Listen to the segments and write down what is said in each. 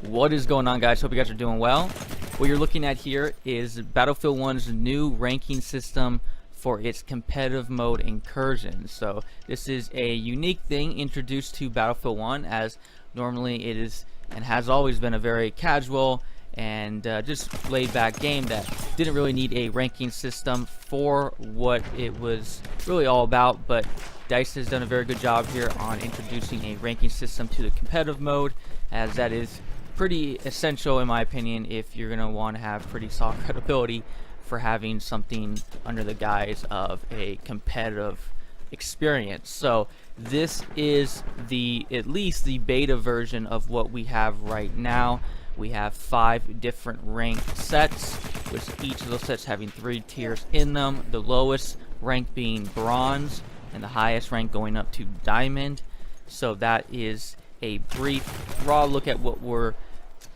What is going on, guys? Hope you guys are doing well. What you're looking at here is Battlefield 1's new ranking system for its competitive mode Incursions. So this is a unique thing introduced to Battlefield 1, as normally it is and has always been a very casual and just laid back game that didn't really need a ranking system for what it was really all about. But DICE has done a very good job here on introducing a ranking system to the competitive mode, as that is pretty essential in my opinion if you're going to want to have pretty solid credibility for having something under the guise of a competitive experience. So this is at least the beta version of what we have right now. We have 5 different rank sets, with each of those sets having 3 tiers in them, the lowest rank being bronze and the highest rank going up to diamond. So that is a brief raw look at what we're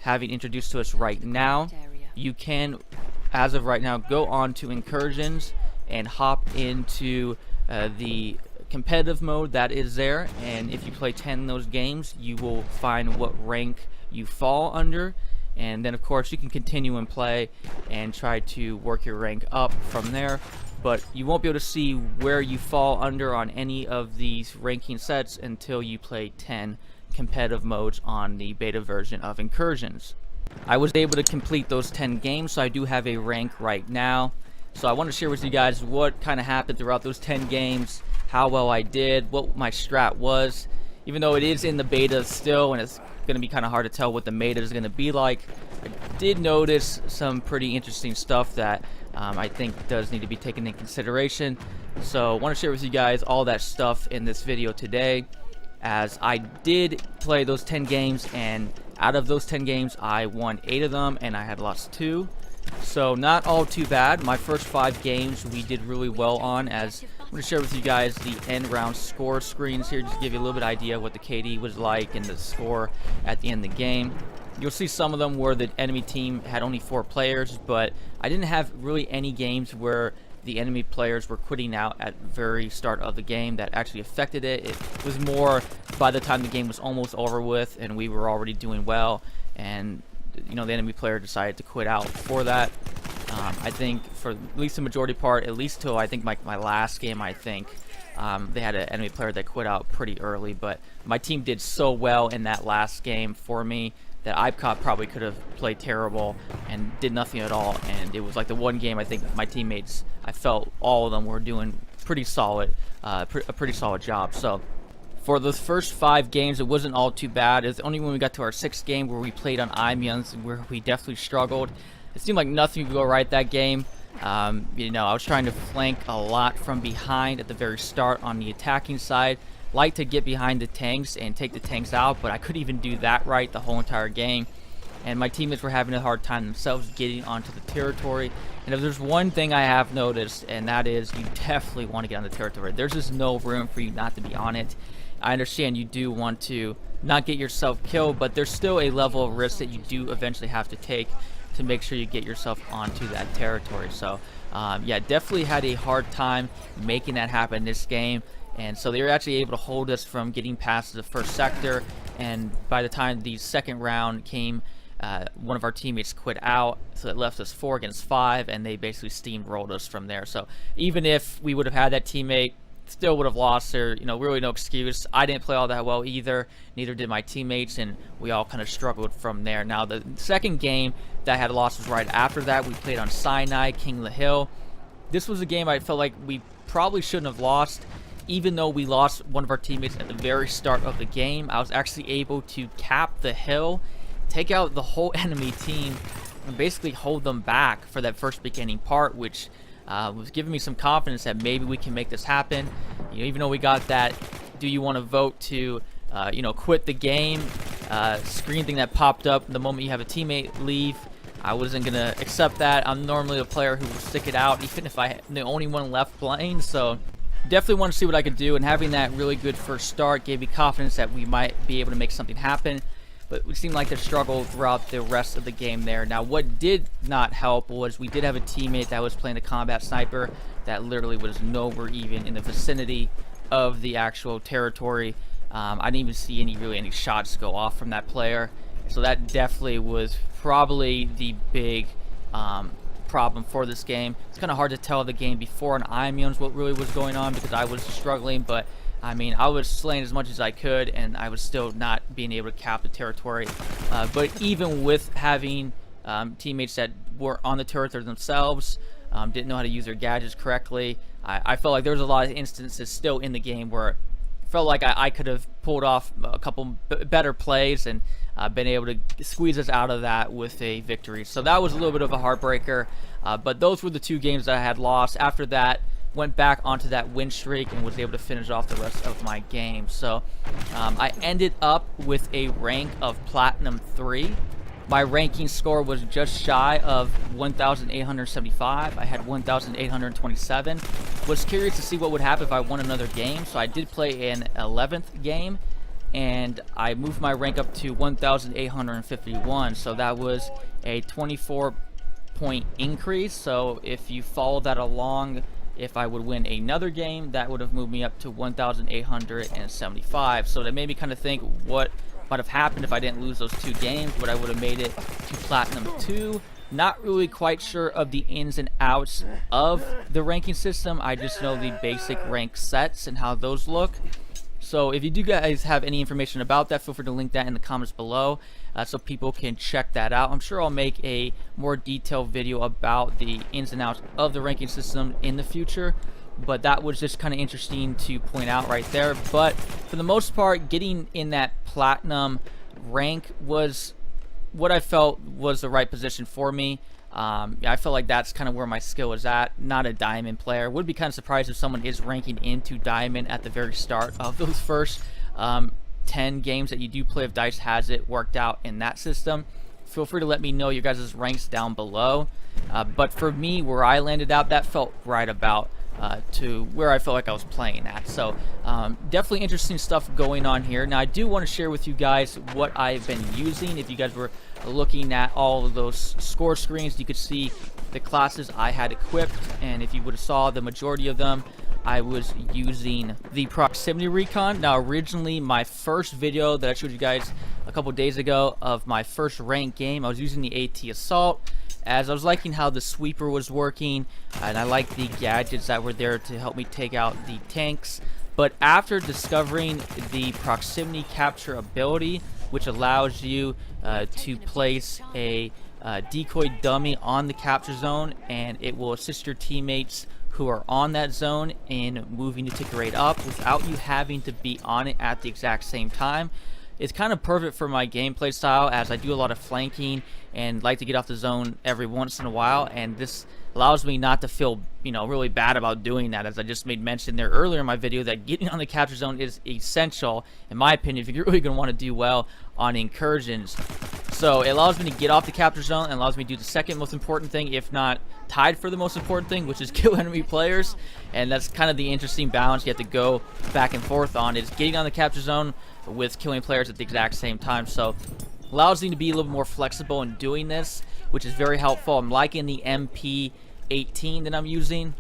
having introduced to us right now. You can, as of right now, go on to Incursions and hop into the competitive mode that is there, and if you play 10 of those games, you will find what rank you fall under, and then of course you can continue and play and try to work your rank up from there. But you won't be able to see where you fall under on any of these ranking sets until you play 10 competitive modes on the beta version of Incursions. I was able to complete those 10 games, so I do have a rank right now. So I want to share with you guys what kind of happened throughout those 10 games, how well I did, what my strat was. Even though it is in the beta still, and it's going to be kind of hard to tell what the meta is going to be like, I did notice some pretty interesting stuff that I think does need to be taken into consideration. So I want to share with you guys all that stuff in this video today, as I did play those 10 games, and out of those 10 games I won 8 of them and I had lost 2. So not all too bad. My first 5 games we did really well on, as I'm going to share with you guys the end round score screens here, just to give you a little bit idea of what the KD was like and the score at the end of the game. You'll see some of them where the enemy team had only 4 players, but I didn't have really any games where the enemy players were quitting out at the very start of the game that actually affected it. It was more by the time the game was almost over with and we were already doing well, and the enemy player decided to quit out for that. I think for at least the majority part, at least till I think my last game, I think they had an enemy player that quit out pretty early. But my team did so well in that last game for me that IPCOT probably could have played terrible and did nothing at all. And it was like the one game I think my teammates, I felt all of them were doing pretty solid, a pretty solid job. So for the first 5 games, it wasn't all too bad. It's only when we got to our 6th game where we played on Amiens where we definitely struggled. It seemed like nothing could go right that game. I was trying to flank a lot from behind at the very start on the attacking side. Like to get behind the tanks and take the tanks out, but I couldn't even do that right the whole entire game. And my teammates were having a hard time themselves getting onto the territory. And if there's one thing I have noticed, and that is you definitely want to get on the territory. There's just no room for you not to be on it. I understand you do want to not get yourself killed, but there's still a level of risk that you do eventually have to take to make sure you get yourself onto that territory. So yeah, definitely had a hard time making that happen in this game. And so they were actually able to hold us from getting past the first sector, and by the time the second round came, one of our teammates quit out, so that left us 4 against 5, and they basically steamrolled us from there. So even if we would have had that teammate, still would have lost there. Really no excuse. I didn't play all that well either, neither did my teammates, and we all kind of struggled from there. Now the second game that I had lost was right after that. We played on Sinai, King of the Hill. This was a game I felt like we probably shouldn't have lost. Even though we lost one of our teammates at the very start of the game, I was actually able to cap the hill, take out the whole enemy team, and basically hold them back for that first beginning part, which was giving me some confidence that maybe we can make this happen. Even though we got that "do you want to vote to quit the game" screen thing that popped up the moment you have a teammate leave, I wasn't gonna accept that. I'm normally a player who will stick it out even if I'm the only one left playing. So definitely want to see what I could do, and having that really good first start gave me confidence that we might be able to make something happen. But we seemed like to struggle throughout the rest of the game there. Now what did not help was we did have a teammate that was playing a combat sniper that literally was nowhere even in the vicinity of the actual territory. I didn't even see any shots go off from that player. So that definitely was probably the big problem for this game. It's kind of hard to tell the game before an Immune what really was going on, because I was struggling, but I mean, I was slaying as much as I could, and I was still not being able to cap the territory. But even with having teammates that were on the territory themselves, didn't know how to use their gadgets correctly, I felt like there was a lot of instances still in the game where it felt like I could have pulled off a couple better plays and been able to squeeze us out of that with a victory. So that was a little bit of a heartbreaker, but those were the 2 games that I had lost. After that, went back onto that win streak and was able to finish off the rest of my game. So I ended up with a rank of Platinum 3. My ranking score was just shy of 1,875. I had 1,827. Was curious to see what would happen if I won another game, so I did play an 11th game, and I moved my rank up to 1,851. So that was a 24-point increase. So if you follow that along, if I would win another game, that would have moved me up to 1,875. So that made me kind of think what might have happened if I didn't lose those 2 games, but I would have made it to Platinum 2. Not really quite sure of the ins and outs of the ranking system. I just know the basic rank sets and how those look. So if you do guys have any information about that, feel free to link that in the comments below so people can check that out. I'm sure I'll make a more detailed video about the ins and outs of the ranking system in the future, but that was just kind of interesting to point out right there. But for the most part, getting in that platinum rank was what I felt was the right position for me. I feel like that's kind of where my skill is at. Not a diamond player. Would be kind of surprised if someone is ranking into diamond at the very start of those first 10 games that you do play, if DICE has it worked out in that system. Feel free to let me know your guys' ranks down below. But for me, where I landed out, that felt right about to where I felt like I was playing at. So definitely interesting stuff going on here. Now I do want to share with you guys what I've been using. If you guys were looking at all of those score screens, you could see the classes I had equipped, and if you would have saw the majority of them, I was using the proximity recon. Now originally my first video that I showed you guys a couple days ago of my first ranked game, I was using the AT assault, as I was liking how the sweeper was working, and I liked the gadgets that were there to help me take out the tanks. But after discovering the proximity capture ability, which allows you to place a decoy dummy on the capture zone, and it will assist your teammates who are on that zone in moving the tick rate up without you having to be on it at the exact same time. It's kind of perfect for my gameplay style, as I do a lot of flanking and like to get off the zone every once in a while, and this allows me not to feel, you know, really bad about doing that, as I just made mention there earlier in my video that getting on the capture zone is essential, in my opinion, if you're really going to want to do well on Incursions. So it allows me to get off the capture zone and allows me to do the second most important thing, if not tied for the most important thing, which is kill enemy players. And that's kind of the interesting balance you have to go back and forth on, is getting on the capture zone with killing players at the exact same time. So allows me to be a little more flexible in doing this, which is very helpful. I'm liking the MP18 that I'm using.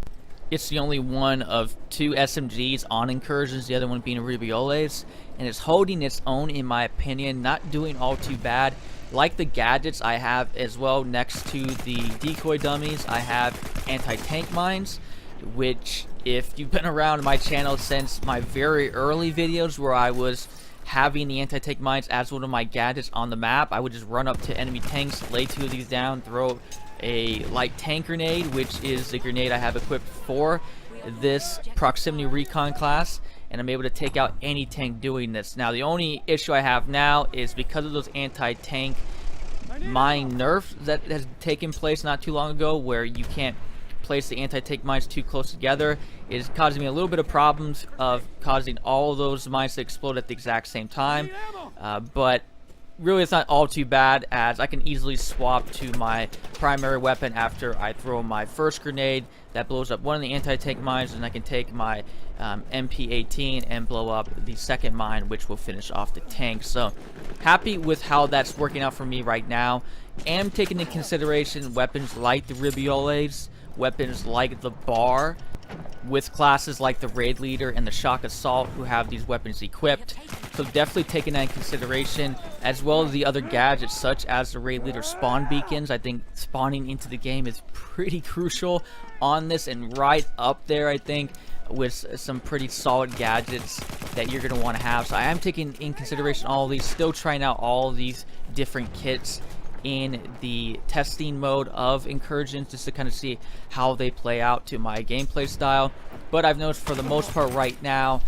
It's the only one of 2 SMGs on Incursions, the other one being a Ribioles, and it's holding its own in my opinion, not doing all too bad. Like the gadgets I have as well, next to the decoy dummies, I have anti-tank mines, which if you've been around my channel since my very early videos where I was having the anti-tank mines as one of my gadgets on the map, I would just run up to enemy tanks, lay 2 of these down, throw a light tank grenade, which is the grenade I have equipped for this proximity recon class, and I'm able to take out any tank doing this. Now the only issue I have now is because of those anti-tank mine nerfs that has taken place not too long ago, where you can't place the anti-tank mines too close together, is causing me a little bit of problems of causing all of those mines to explode at the exact same time. But really it's not all too bad, as I can easily swap to my primary weapon after I throw my first grenade that blows up one of the anti-tank mines, and I can take my MP18 and blow up the second mine, which will finish off the tank. So happy with how that's working out for me right now. Am taking into consideration weapons like the Ribioles, weapons like the bar, with classes like the Raid Leader and the Shock Assault who have these weapons equipped. So definitely taking that in consideration, as well as the other gadgets such as the Raid Leader spawn beacons. I think spawning into the game is pretty crucial on this, and right up there, I think, with some pretty solid gadgets that you're going to want to have. So I am taking in consideration all of these, still trying out all of these different kits in the testing mode of Incursions, just to kind of see how they play out to my gameplay style. But I've noticed for the most part right now,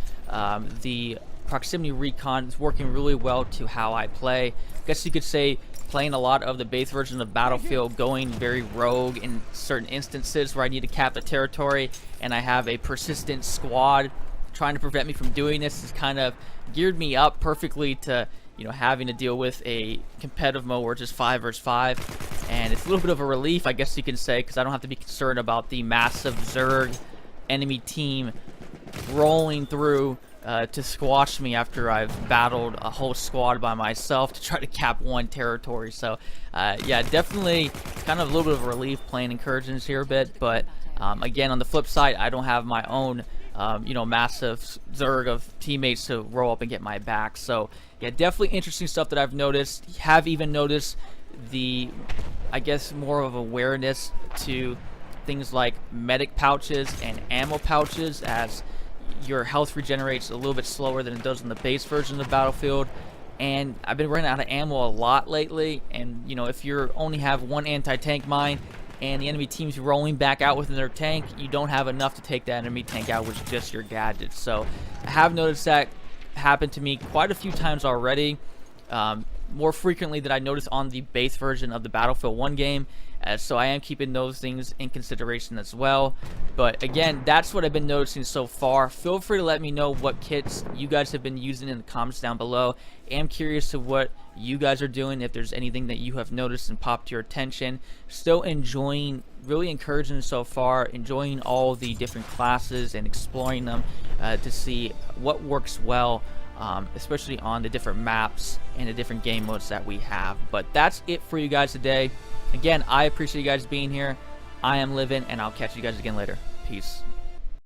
the proximity recon is working really well to how I play. I guess you could say playing a lot of the base version of Battlefield, going very rogue in certain instances where I need to cap the territory and I have a persistent squad trying to prevent me from doing this, has kind of geared me up perfectly to, you know, having to deal with a competitive mode where it's just 5 versus 5. And it's a little bit of a relief, I guess you can say, because I don't have to be concerned about the massive Zerg enemy team rolling through to squash me after I've battled a whole squad by myself to try to cap one territory. So yeah, definitely kind of a little bit of a relief playing Incursions here a bit, but again, on the flip side, I don't have my own you know, massive Zerg of teammates to roll up and get my back. So yeah, definitely interesting stuff that I've noticed. Have even noticed the, I guess, more of awareness to things like medic pouches and ammo pouches, as your health regenerates a little bit slower than it does in the base version of Battlefield. And I've been running out of ammo a lot lately, and you know, if you only have one anti-tank mine and the enemy team's rolling back out within their tank, you don't have enough to take that enemy tank out with just your gadgets. So I have noticed that happen to me quite a few times already, more frequently than I noticed on the base version of the Battlefield 1 game. So I am keeping those things in consideration as well. But again, that's what I've been noticing so far. Feel free to let me know what kits you guys have been using in the comments down below. I'm curious to what you guys are doing, if there's anything that you have noticed and popped your attention. Still enjoying, really encouraging so far, enjoying all the different classes and exploring them to see what works well, especially on the different maps and the different game modes that we have. But that's it for you guys today. Again, I appreciate you guys being here. I am Livin', and I'll catch you guys again later. Peace.